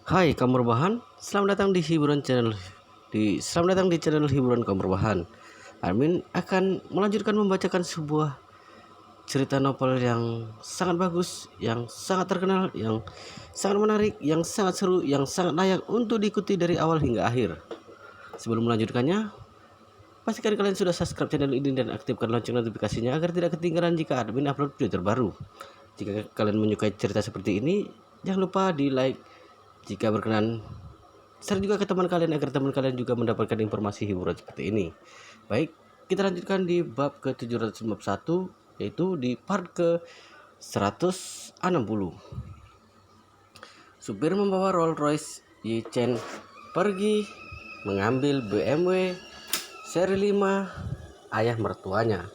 Hai kaum rebahan, selamat datang di channel hiburan kaum rebahan. Armin akan melanjutkan membacakan sebuah cerita novel yang sangat bagus, yang sangat terkenal, yang sangat menarik, yang sangat seru, yang sangat layak untuk diikuti dari awal hingga akhir. Sebelum melanjutkannya, pastikan kalian sudah subscribe channel ini dan aktifkan lonceng notifikasinya agar tidak ketinggalan jika admin upload video terbaru. Jika kalian menyukai cerita seperti ini, jangan lupa di like. Jika berkenan, share juga ke teman kalian agar teman kalian juga mendapatkan informasi hiburan seperti ini. Baik, kita lanjutkan di bab ke-751, yaitu di part ke-160. Supir membawa Rolls Royce Yi Chen pergi mengambil BMW seri 5 ayah mertuanya.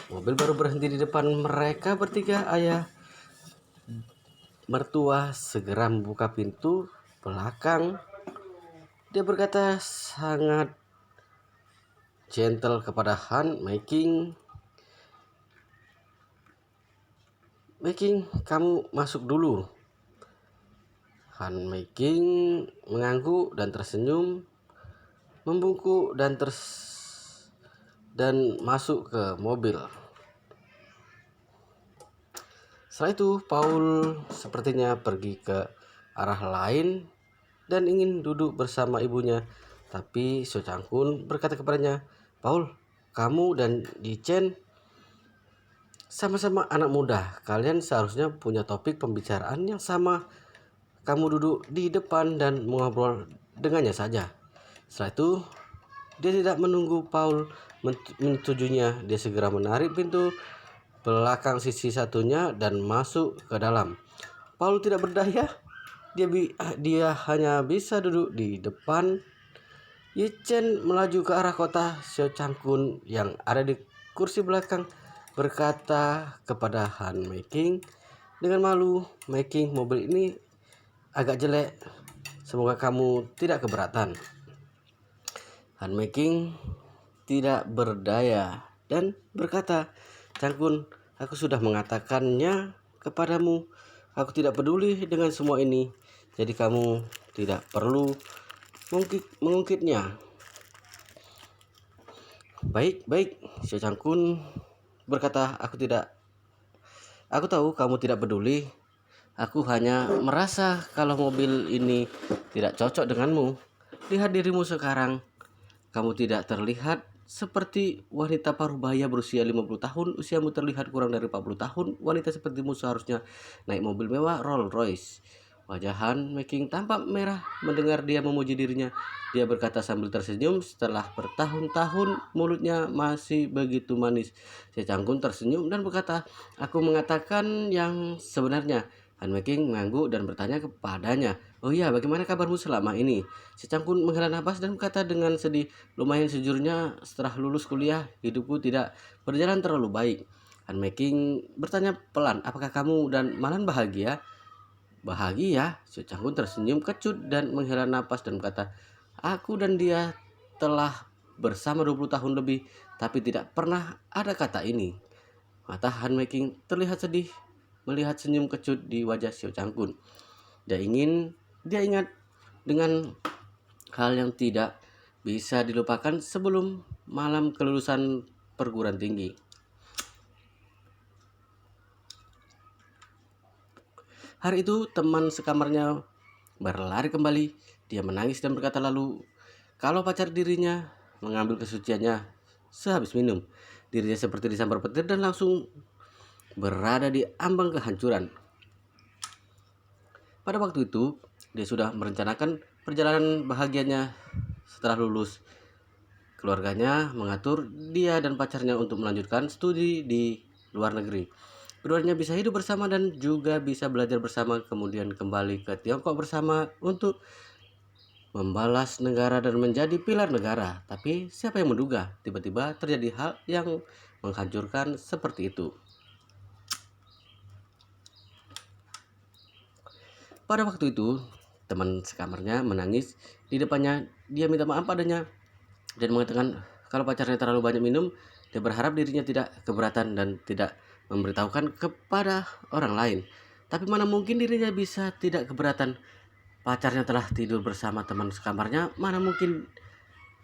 Mobil baru berhenti di depan mereka bertiga. Ayah mertua segera membuka pintu belakang. Dia berkata sangat gentle kepada Han, Making, kamu masuk dulu. Han Making mengangguk dan tersenyum, membungkuk dan masuk ke mobil. Setelah itu Paul sepertinya pergi ke arah lain dan ingin duduk bersama ibunya, tapi So Chang-kun berkata kepadanya, "Paul, kamu dan Yi Chen sama-sama anak muda. Kalian seharusnya punya topik pembicaraan yang sama. Kamu duduk di depan dan mengobrol dengannya saja." Setelah itu, dia tidak menunggu Paul menyetujuinya. Dia segera menarik pintu belakang sisi satunya dan masuk ke dalam. Paul tidak berdaya. Dia hanya bisa duduk di depan. Yi Chen melaju ke arah kota. Xiao Chang-kun yang ada di kursi belakang berkata kepada Han Making dengan malu, "Making, mobil ini agak jelek. Semoga kamu tidak keberatan." Han Making tidak berdaya dan berkata, "Chang-kun, aku sudah mengatakannya kepadamu. Aku tidak peduli dengan semua ini. Jadi kamu tidak perlu mengungkitnya." Baik, Xiao Chang-kun berkata, Aku tahu kamu tidak peduli. Aku hanya merasa kalau mobil ini tidak cocok denganmu. Lihat dirimu sekarang. Kamu tidak terlihat seperti wanita parubaya berusia 50 tahun. Usiamu terlihat kurang dari 40 tahun. Wanita sepertimu seharusnya naik mobil mewah Rolls Royce. Wajah Han Making tampak merah mendengar dia memuji dirinya. Dia berkata sambil tersenyum, setelah bertahun-tahun mulutnya masih begitu manis. Si Cangkun tersenyum dan berkata, "Aku mengatakan yang sebenarnya." Han Making mengangguk dan bertanya kepadanya, "Oh iya, bagaimana kabarmu selama ini?" Si Cangkun menghela nafas dan berkata dengan sedih, "Lumayan sejujurnya, setelah lulus kuliah, hidupku tidak berjalan terlalu baik." Han Making bertanya pelan, "Apakah kamu dan Malan bahagia?" "Bahagia?" Si Cangkun tersenyum kecut dan menghela napas dan berkata, "Aku dan dia telah bersama 20 tahun lebih, tapi tidak pernah ada kata ini." Mata Han Making terlihat sedih melihat senyum kecut di wajah Xiao Changkun. Dia ingat dengan hal yang tidak bisa dilupakan sebelum malam kelulusan perguruan tinggi. Hari itu teman sekamarnya berlari kembali. Dia menangis dan berkata lalu kalau pacar dirinya mengambil kesuciannya sehabis minum. Dirinya seperti disambar petir dan langsung berada di ambang kehancuran. Pada waktu itu, dia sudah merencanakan perjalanan bahagianya setelah lulus. Keluarganya mengatur dia dan pacarnya untuk melanjutkan studi di luar negeri. Keduanya bisa hidup bersama dan juga bisa belajar bersama, kemudian kembali ke Tiongkok bersama untuk membalas negara dan menjadi pilar negara. Tapi siapa yang menduga tiba-tiba terjadi hal yang menghancurkan seperti itu. Pada waktu itu, teman sekamarnya menangis di depannya. Dia minta maaf padanya dan mengatakan kalau pacarnya terlalu banyak minum, dia berharap dirinya tidak keberatan dan tidak memberitahukan kepada orang lain. Tapi mana mungkin dirinya bisa tidak keberatan. pacarnya telah tidur bersama teman sekamarnya, mana mungkin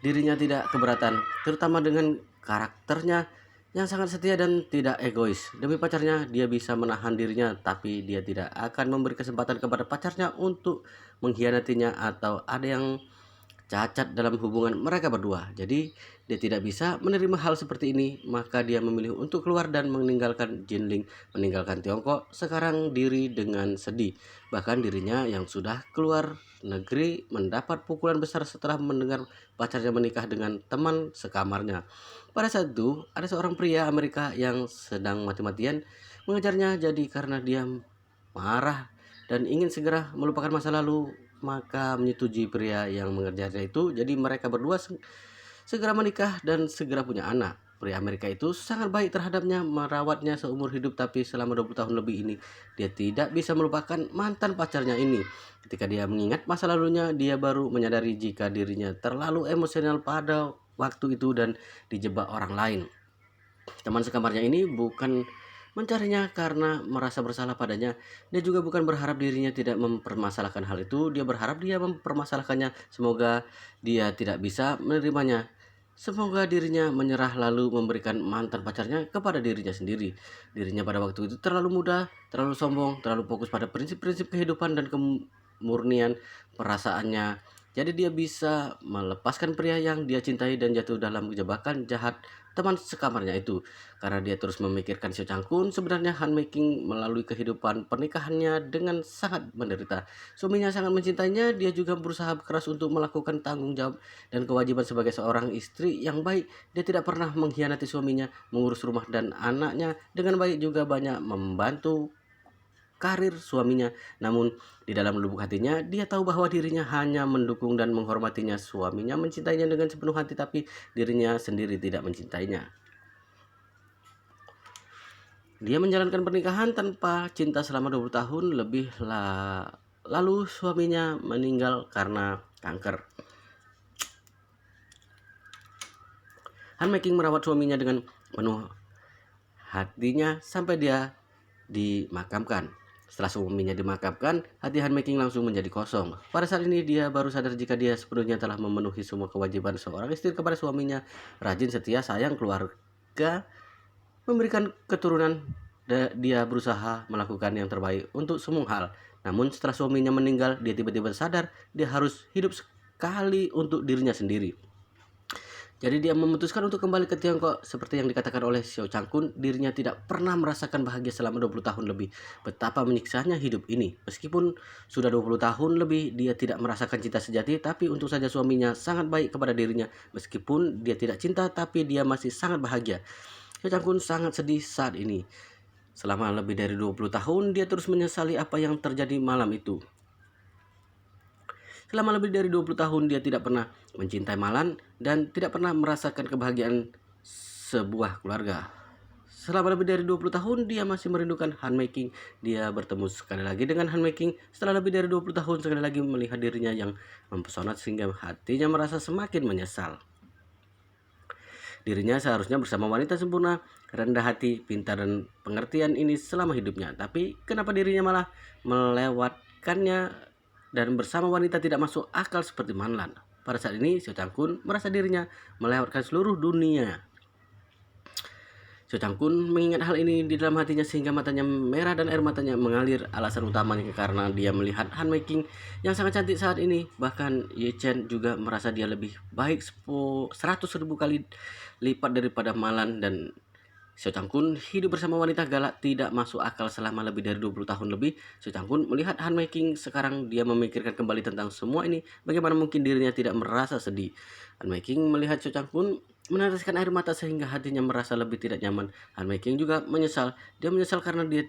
dirinya tidak keberatan, terutama dengan karakternya yang sangat setia dan tidak egois. Demi pacarnya, dia bisa menahan dirinya, tapi dia tidak akan memberi kesempatan kepada pacarnya untuk mengkhianatinya atau ada yang cacat dalam hubungan mereka berdua. Jadi dia tidak bisa menerima hal seperti ini, maka dia memilih untuk keluar dan meninggalkan Jinling, meninggalkan Tiongkok sekarang diri dengan sedih. Bahkan dirinya yang sudah keluar negeri mendapat pukulan besar setelah mendengar pacarnya menikah dengan teman sekamarnya. Pada saat itu, ada seorang pria Amerika yang sedang mati-matian mengejarnya, jadi karena dia marah dan ingin segera melupakan masa lalu, maka menyetujui pria yang mengejarnya itu. Jadi mereka berdua segera menikah dan segera punya anak. Pria Amerika itu sangat baik terhadapnya, merawatnya seumur hidup, tapi selama 20 tahun lebih ini dia tidak bisa melupakan mantan pacarnya ini. Ketika dia mengingat masa lalunya, dia baru menyadari jika dirinya terlalu emosional pada waktu itu dan dijebak orang lain. Teman sekamarnya ini bukan mencarinya karena merasa bersalah padanya. Dia juga bukan berharap dirinya tidak mempermasalahkan hal itu. Dia berharap dia mempermasalahkannya. Semoga dia tidak bisa menerimanya. Semoga dirinya menyerah lalu memberikan mantan pacarnya kepada dirinya sendiri. Dirinya pada waktu itu terlalu muda, terlalu sombong, terlalu fokus pada prinsip-prinsip kehidupan dan kemurnian perasaannya. Jadi dia bisa melepaskan pria yang dia cintai dan jatuh dalam jebakan jahat teman sekamarnya itu. Karena dia terus memikirkan Seo Chang-kun, sebenarnya Han Making melalui kehidupan pernikahannya dengan sangat menderita. Suaminya sangat mencintainya, dia juga berusaha keras untuk melakukan tanggung jawab dan kewajiban sebagai seorang istri yang baik. Dia tidak pernah mengkhianati suaminya, mengurus rumah dan anaknya dengan baik, juga banyak membantu karir suaminya. Namun di dalam lubuk hatinya dia tahu bahwa dirinya hanya mendukung dan menghormatinya. Suaminya mencintainya dengan sepenuh hati, tapi dirinya sendiri tidak mencintainya. Dia menjalankan pernikahan tanpa cinta selama 20 tahun lebih lalu suaminya meninggal karena kanker. Han Making merawat suaminya dengan penuh hatinya sampai dia dimakamkan. Setelah suaminya dimakamkan, hati Han Making langsung menjadi kosong. Pada saat ini dia baru sadar jika dia sepenuhnya telah memenuhi semua kewajiban seorang istri kepada suaminya, rajin, setia, sayang keluarga, memberikan keturunan. Dia berusaha melakukan yang terbaik untuk semua hal. Namun setelah suaminya meninggal, dia tiba-tiba sadar dia harus hidup sekali untuk dirinya sendiri. Jadi dia memutuskan untuk kembali ke Tiongkok. Seperti yang dikatakan oleh Seo Chang-kun, dirinya tidak pernah merasakan bahagia selama 20 tahun lebih. Betapa menyiksanya hidup ini. Meskipun sudah 20 tahun lebih dia tidak merasakan cinta sejati, tapi untung saja suaminya sangat baik kepada dirinya. Meskipun dia tidak cinta, tapi dia masih sangat bahagia. Seo Chang-kun sangat sedih saat ini. Selama lebih dari 20 tahun dia terus menyesali apa yang terjadi malam itu. Selama lebih dari 20 tahun dia tidak pernah mencintai Malan dan tidak pernah merasakan kebahagiaan sebuah keluarga. Selama lebih dari 20 tahun dia masih merindukan Han Making. Dia bertemu sekali lagi dengan Han Making setelah lebih dari 20 tahun, sekali lagi melihat dirinya yang mempesona sehingga hatinya merasa semakin menyesal. Dirinya seharusnya bersama wanita sempurna, rendah hati, pintar dan pengertian ini selama hidupnya. Tapi kenapa dirinya malah melewatkannya dan bersama wanita tidak masuk akal seperti Manlan? Pada saat ini Seo Chang-kun merasa dirinya melewatkan seluruh dunia. Seo Chang-kun mengingat hal ini di dalam hatinya sehingga matanya merah dan air matanya mengalir. Alasan utamanya karena dia melihat Han Making yang sangat cantik saat ini. Bahkan Ye Chen juga merasa dia lebih baik 100.000 kali lipat daripada Malan. Dan Seo Chang-kun hidup bersama wanita galak tidak masuk akal selama lebih dari 20 tahun lebih. Seo Chang-kun melihat Han Making sekarang, dia memikirkan kembali tentang semua ini. Bagaimana mungkin dirinya tidak merasa sedih? Han Making melihat Seo Chang-kun meneteskan air mata sehingga hatinya merasa lebih tidak nyaman. Han Making juga menyesal. Dia menyesal karena dia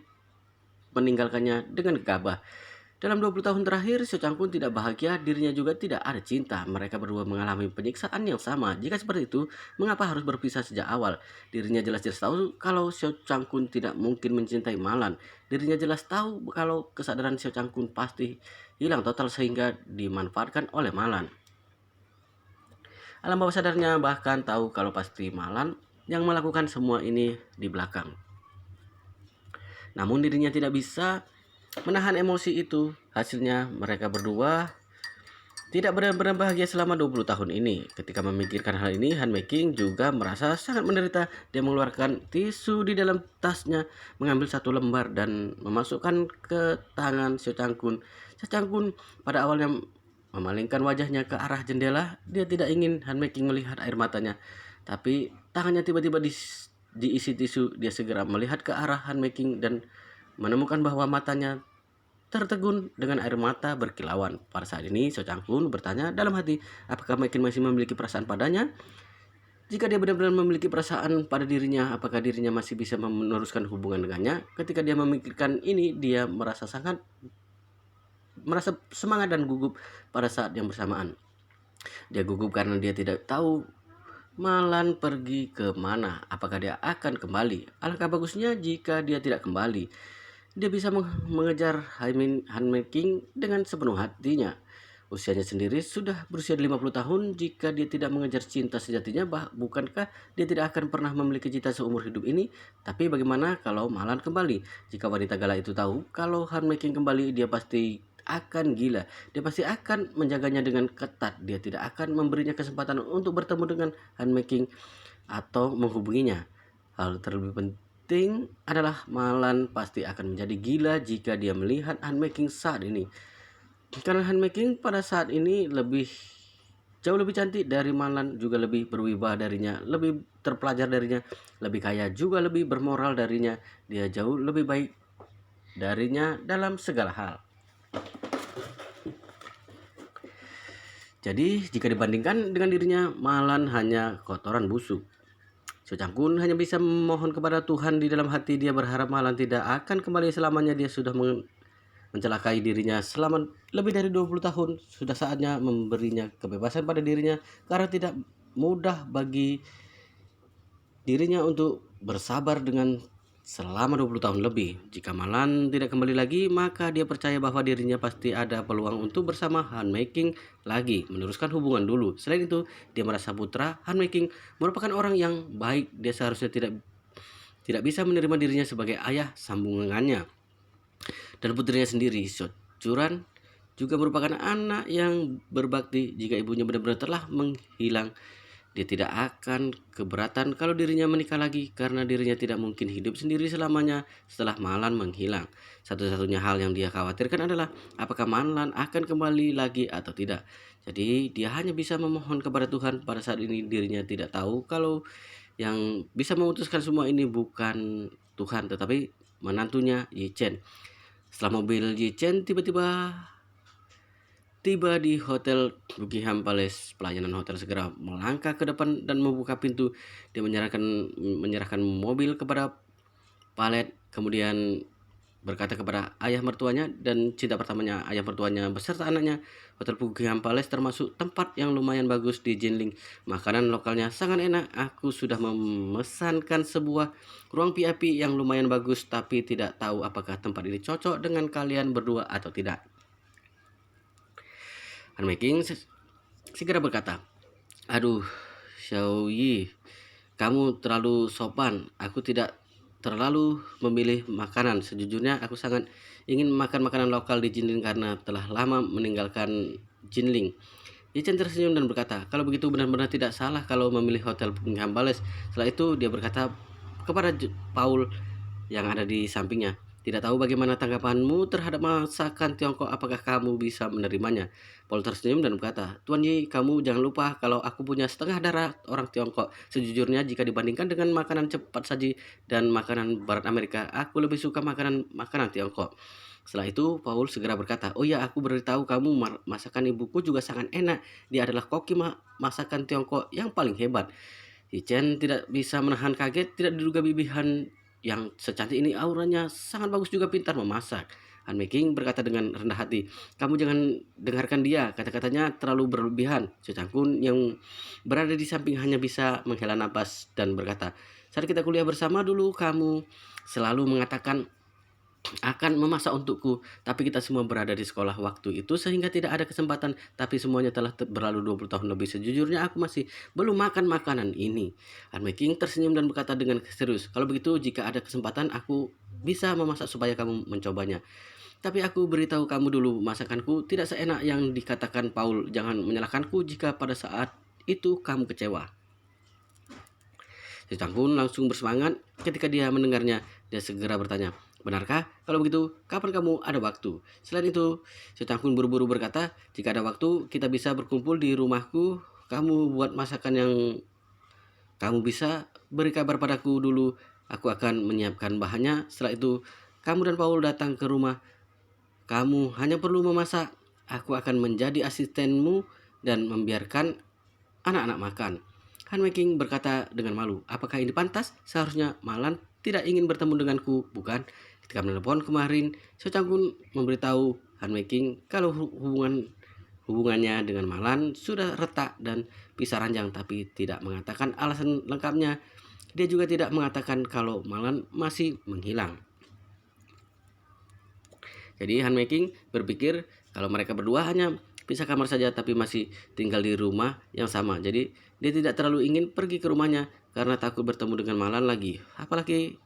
meninggalkannya dengan gegabah. Dalam 20 tahun terakhir, Seo Chang-kun tidak bahagia, dirinya juga tidak ada cinta. Mereka berdua mengalami penyiksaan yang sama. Jika seperti itu, mengapa harus berpisah sejak awal? Dirinya jelas-jelas tahu kalau Seo Chang-kun tidak mungkin mencintai Malan. Dirinya jelas tahu kalau kesadaran Seo Chang-kun pasti hilang total sehingga dimanfaatkan oleh Malan. Alam bawah sadarnya bahkan tahu kalau pasti Malan yang melakukan semua ini di belakang. Namun dirinya tidak bisa menahan emosi itu. Hasilnya mereka berdua tidak benar-benar bahagia selama 20 tahun ini. Ketika memikirkan hal ini, Han Making juga merasa sangat menderita. Dia mengeluarkan tisu di dalam tasnya, mengambil satu lembar dan memasukkan ke tangan Seo Chang-kun. Seo Chang-kun pada awalnya memalingkan wajahnya ke arah jendela. Dia tidak ingin Han Making melihat air matanya. Tapi tangannya tiba-tiba diisi tisu. Dia segera melihat ke arah Han Making dan menemukan bahwa matanya tertegun dengan air mata berkilauan. Pada saat ini, Seo Chang-kun bertanya dalam hati, apakah Makin masih memiliki perasaan padanya? Jika dia benar-benar memiliki perasaan pada dirinya, apakah dirinya masih bisa meneruskan hubungan dengannya? Ketika dia memikirkan ini, dia merasa semangat dan gugup pada saat yang bersamaan. Dia gugup karena dia tidak tahu Malan pergi ke mana. Apakah dia akan kembali? Alangkah bagusnya jika dia tidak kembali. Dia bisa mengejar Han Making dengan sepenuh hatinya. Usianya sendiri sudah berusia 50 tahun. Jika dia tidak mengejar cinta sejatinya, bukankah dia tidak akan pernah memiliki cinta seumur hidup ini? Tapi bagaimana kalau Malan kembali? Jika wanita galak itu tahu kalau Han Making kembali, dia pasti akan gila. Dia pasti akan menjaganya dengan ketat. Dia tidak akan memberinya kesempatan untuk bertemu dengan Han Making atau menghubunginya. Hal terlebih penting adalah Malan pasti akan menjadi gila jika dia melihat Han Making saat ini. Karena Han Making pada saat ini jauh lebih cantik dari Malan, juga lebih berwibawa darinya, lebih terpelajar darinya, lebih kaya, juga lebih bermoral darinya. Dia jauh lebih baik darinya dalam segala hal. Jadi jika dibandingkan dengan dirinya, Malan hanya kotoran busuk. Seo Chang-kun hanya bisa memohon kepada Tuhan di dalam hati. Dia berharap Malan tidak akan kembali selamanya. Dia sudah mencelakai dirinya selama lebih dari 20 tahun. Sudah saatnya memberinya kebebasan pada dirinya, karena tidak mudah bagi dirinya untuk bersabar dengan selama 20 tahun lebih. Jika Malan tidak kembali lagi, maka dia percaya bahwa dirinya pasti ada peluang untuk bersama Han Making lagi, meneruskan hubungan dulu. Selain itu, dia merasa putra Han Making merupakan orang yang baik. Dia seharusnya tidak bisa menerima dirinya sebagai ayah sambungannya. Dan putrinya sendiri, Seo Churan, juga merupakan anak yang berbakti. Jika ibunya benar-benar telah menghilang, dia tidak akan keberatan kalau dirinya menikah lagi, karena dirinya tidak mungkin hidup sendiri selamanya setelah Malan menghilang. Satu-satunya hal yang dia khawatirkan adalah apakah Malan akan kembali lagi atau tidak. Jadi dia hanya bisa memohon kepada Tuhan. Pada saat ini dirinya tidak tahu kalau yang bisa memutuskan semua ini bukan Tuhan, tetapi menantunya Yi Chen. Setelah mobil Yi Chen tiba di Hotel Buckingham Palace, pelayanan hotel segera melangkah ke depan dan membuka pintu. Dia menyerahkan mobil kepada valet, kemudian berkata kepada ayah mertuanya dan cinta pertamanya, ayah mertuanya beserta anaknya. Hotel Buckingham Palace termasuk tempat yang lumayan bagus di Jinling. Makanan lokalnya sangat enak. Aku sudah memesankan sebuah ruang VIP yang lumayan bagus, tapi tidak tahu apakah tempat ini cocok dengan kalian berdua atau tidak. Han Making segera berkata, aduh, Xiao Yi, kamu terlalu sopan. Aku tidak terlalu memilih makanan. Sejujurnya aku sangat ingin makan makanan lokal di Jinling karena telah lama meninggalkan Jinling. Yi Chen tersenyum dan berkata, kalau begitu benar-benar tidak salah kalau memilih hotel Buckingham Palace. Setelah itu dia berkata kepada Paul yang ada di sampingnya, tidak tahu bagaimana tanggapanmu terhadap masakan Tiongkok, apakah kamu bisa menerimanya? Paul tersenyum dan berkata, Tuan Yi, kamu jangan lupa kalau aku punya setengah darah orang Tiongkok. Sejujurnya jika dibandingkan dengan makanan cepat saji dan makanan barat Amerika, aku lebih suka makanan Tiongkok. Setelah itu Paul segera berkata, oh ya, aku beritahu kamu, masakan ibuku juga sangat enak. Dia adalah koki masakan Tiongkok yang paling hebat. Yi Chen tidak bisa menahan kaget. Tidak diduga bibihan yang secantik ini auranya sangat bagus, juga pintar memasak. Han Making berkata dengan rendah hati, kamu jangan dengarkan dia, kata-katanya terlalu berlebihan. Seo Chang-kun yang berada di samping hanya bisa menghela napas dan berkata, saat kita kuliah bersama dulu, kamu selalu mengatakan akan memasak untukku, tapi kita semua berada di sekolah waktu itu sehingga tidak ada kesempatan. Tapi semuanya telah berlalu 20 tahun lebih. Sejujurnya aku masih belum makan makanan ini. Han Making tersenyum dan berkata dengan serius, kalau begitu jika ada kesempatan aku bisa memasak supaya kamu mencobanya. Tapi aku beritahu kamu dulu, masakanku tidak seenak yang dikatakan Paul. Jangan menyalahkanku jika pada saat itu kamu kecewa. Si Cangkun langsung bersemangat ketika dia mendengarnya. Dia segera bertanya, benarkah? Kalau begitu, kapan kamu ada waktu? Selain itu, si Cangkun buru-buru berkata, jika ada waktu, kita bisa berkumpul di rumahku. Kamu buat masakan yang kamu bisa beri kabar padaku dulu. Aku akan menyiapkan bahannya. Setelah itu, kamu dan Paul datang ke rumah. Kamu hanya perlu memasak. Aku akan menjadi asistenmu dan membiarkan anak-anak makan. Han Meking berkata dengan malu, apakah ini pantas? Seharusnya Malan tidak ingin bertemu denganku, bukan? Ketika menelpon kemarin, Seo Chang-kun memberitahu Han Meking kalau hubungannya dengan Malan sudah retak dan pisah ranjang, tapi tidak mengatakan alasan lengkapnya. Dia juga tidak mengatakan kalau Malan masih menghilang. Jadi Han Meking berpikir kalau mereka berdua hanya pisah kamar saja tapi masih tinggal di rumah yang sama. Jadi dia tidak terlalu ingin pergi ke rumahnya karena takut bertemu dengan Malan lagi. Apalagi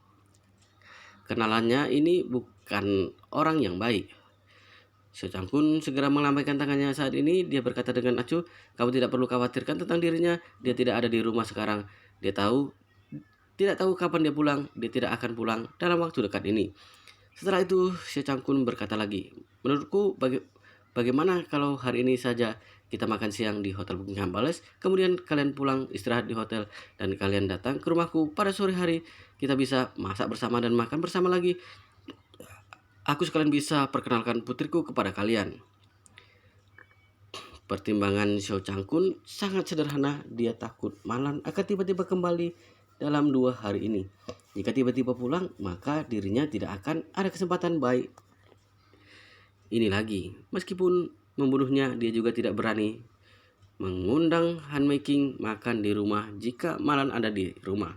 kenalannya ini bukan orang yang baik. Seo Chang-kun segera melambaikan tangannya saat ini. Dia berkata dengan acuh, kamu tidak perlu khawatirkan tentang dirinya. Dia tidak ada di rumah sekarang. Dia tidak tahu kapan dia pulang. Dia tidak akan pulang dalam waktu dekat ini. Setelah itu, Seo Chang-kun berkata lagi, menurutku bagaimana kalau hari ini saja kita makan siang di Hotel Buckingham Palace, kemudian kalian pulang istirahat di hotel, dan kalian datang ke rumahku pada sore hari. Kita bisa masak bersama dan makan bersama lagi. Aku sekalian bisa perkenalkan putriku kepada kalian. Pertimbangan Seo Chang-kun sangat sederhana. Dia takut Malan akan tiba-tiba kembali dalam 2 hari ini. Jika tiba-tiba pulang, maka dirinya tidak akan ada kesempatan baik ini lagi. Meskipun membunuhnya, dia juga tidak berani mengundang Han Meking makan di rumah jika Malan ada di rumah.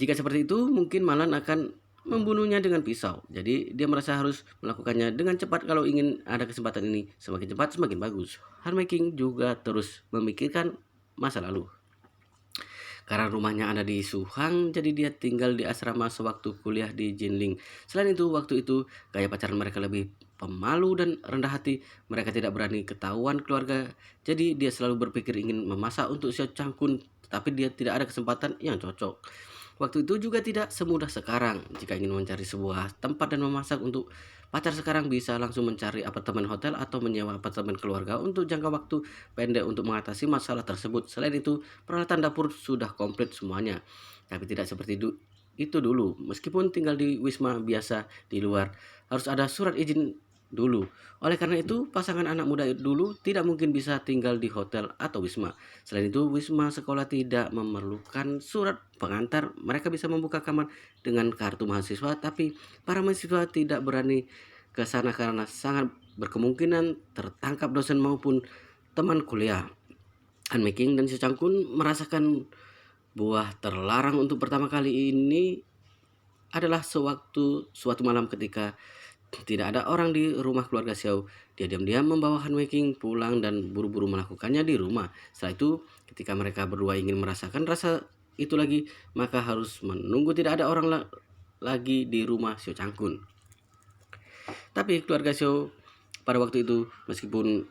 Jika seperti itu, mungkin Malan akan membunuhnya dengan pisau. Jadi dia merasa harus melakukannya dengan cepat kalau ingin ada kesempatan ini. Semakin cepat semakin bagus. Han Meking juga terus memikirkan masa lalu. Karena rumahnya ada di Suhang, jadi dia tinggal di asrama sewaktu kuliah di Jinling. Selain itu, waktu itu gaya pacaran mereka lebih pemalu dan rendah hati. Mereka tidak berani ketahuan keluarga, jadi dia selalu berpikir ingin memasak untuk Seo Chang-kun, tapi dia tidak ada kesempatan yang cocok. Waktu itu juga tidak semudah sekarang. Jika ingin mencari sebuah tempat dan memasak untuk pacar sekarang, bisa langsung mencari apartemen hotel atau menyewa apartemen keluarga untuk jangka waktu pendek untuk mengatasi masalah tersebut. Selain itu, peralatan dapur sudah komplit semuanya. Tapi tidak seperti itu dulu. Meskipun tinggal di wisma biasa di luar, harus ada surat izin dulu. Oleh karena itu, pasangan anak muda dulu tidak mungkin bisa tinggal di hotel atau wisma. Selain itu, wisma sekolah tidak memerlukan surat pengantar. Mereka bisa membuka kamar dengan kartu mahasiswa, tapi para mahasiswa tidak berani ke sana karena sangat berkemungkinan tertangkap dosen maupun teman kuliah. Han Meking dan Seo Chang-kun merasakan buah terlarang untuk pertama kali ini adalah suatu malam ketika tidak ada orang di rumah keluarga Xiao. Dia diam-diam membawa Han Meking pulang dan buru-buru melakukannya di rumah. Setelah itu, ketika mereka berdua ingin merasakan rasa itu lagi, maka harus menunggu tidak ada orang lagi di rumah Seo Chang-kun. Tapi keluarga Xiao pada waktu itu, meskipun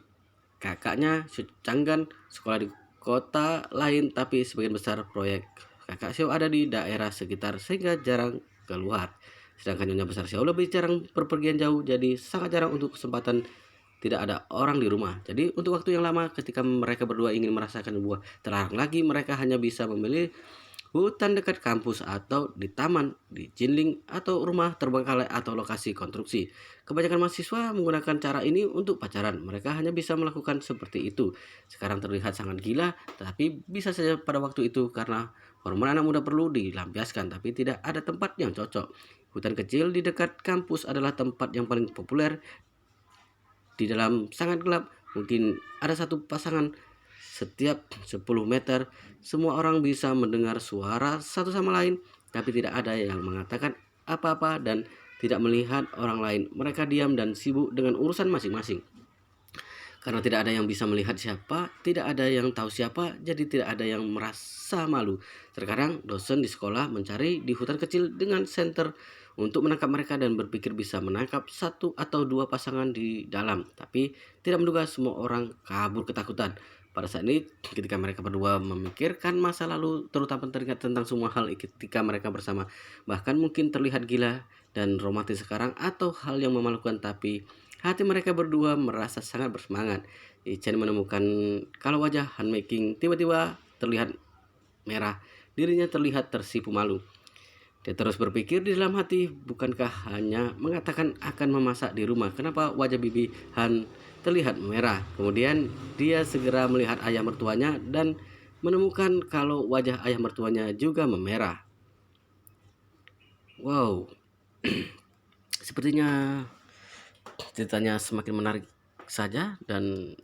kakaknya Seo Chang-gan sekolah di kota lain, tapi sebagian besar proyek kakak Xiao ada di daerah sekitar sehingga jarang keluar. Sedangkan nyonya besar Xiao lebih jarang berpergian jauh, jadi sangat jarang untuk kesempatan tidak ada orang di rumah. Jadi untuk waktu yang lama ketika mereka berdua ingin merasakan buah terlarang lagi, mereka hanya bisa memilih hutan dekat kampus atau di taman, di Jinling atau rumah terbengkalai atau lokasi konstruksi. Kebanyakan mahasiswa menggunakan cara ini untuk pacaran. Mereka hanya bisa melakukan seperti itu. Sekarang terlihat sangat gila, tapi bisa saja pada waktu itu karena hormon anak muda perlu dilampiaskan, tapi tidak ada tempat yang cocok. Hutan kecil di dekat kampus adalah tempat yang paling populer. Di dalam sangat gelap, mungkin ada satu pasangan setiap 10 meter. Semua orang bisa mendengar suara satu sama lain, tapi tidak ada yang mengatakan apa-apa dan tidak melihat orang lain. Mereka diam dan sibuk dengan urusan masing-masing. Karena tidak ada yang bisa melihat siapa, tidak ada yang tahu siapa, jadi tidak ada yang merasa malu. Terkadang dosen di sekolah mencari di hutan kecil dengan senter untuk menangkap mereka dan berpikir bisa menangkap satu atau dua pasangan di dalam, tapi tidak menduga semua orang kabur ketakutan. Pada saat ini, ketika mereka berdua memikirkan masa lalu, terutama teringat tentang semua hal ketika mereka bersama, bahkan mungkin terlihat gila dan romantis sekarang atau hal yang memalukan, tapi hati mereka berdua merasa sangat bersemangat. Chen menemukan kalau wajah Han Making tiba-tiba terlihat merah, dirinya terlihat tersipu malu. Dia terus berpikir di dalam hati, bukankah hanya mengatakan akan memasak di rumah, kenapa wajah bibi Han terlihat merah? Kemudian dia segera melihat ayah mertuanya dan menemukan kalau wajah ayah mertuanya juga memerah. Wow, sepertinya ceritanya semakin menarik saja dan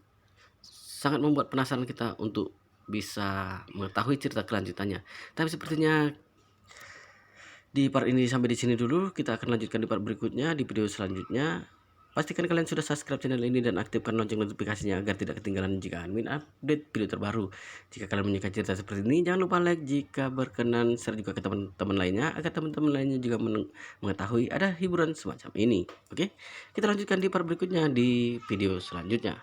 sangat membuat penasaran kita untuk bisa mengetahui cerita kelanjutannya. Tapi sepertinya di part ini sampai di sini dulu. Kita akan lanjutkan di part berikutnya di video selanjutnya. Pastikan kalian sudah subscribe channel ini dan aktifkan lonceng notifikasinya agar tidak ketinggalan jika admin update video terbaru. Jika kalian menyukai cerita seperti ini, jangan lupa like jika berkenan, share juga ke teman-teman lainnya agar teman-teman lainnya juga mengetahui ada hiburan semacam ini. Oke, kita lanjutkan di part berikutnya di video selanjutnya.